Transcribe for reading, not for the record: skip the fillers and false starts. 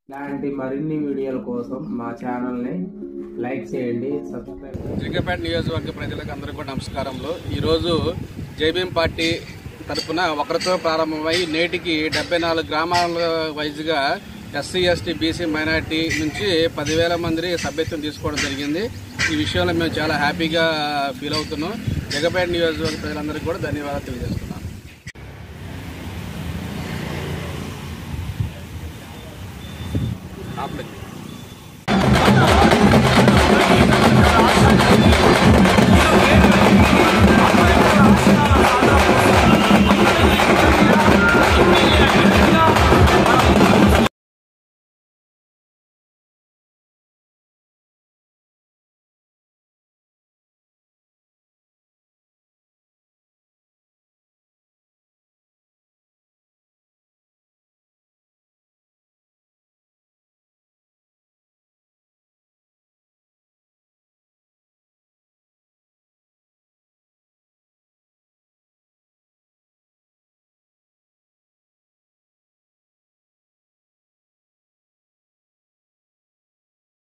ఇలాంటి మరిన్ని వీడియోల కోసం మా ఛానల్ని లైక్ చేయండి, సబ్స్క్రైబ్ చేయండి. జగ్గపేట నియోజకవర్గ ప్రజలకు అందరికీ కూడా నమస్కారములు. ఈరోజు జైభీం పార్టీ తరఫున ఒకరితో ప్రారంభమై నేటికి 74 గ్రామాల వైజ్గా ఎస్సీ ఎస్టీ బీసీ మైనార్టీ నుంచి 10,000 మంది సభ్యత్వం తీసుకోవడం జరిగింది. ఈ విషయంలో మేము చాలా హ్యాపీగా ఫీల్ అవుతున్నాం. జగ్గపేట నియోజకవర్గ ప్రజలందరికీ కూడా ధన్యవాదాలు తెలియజేస్తున్నాం. आप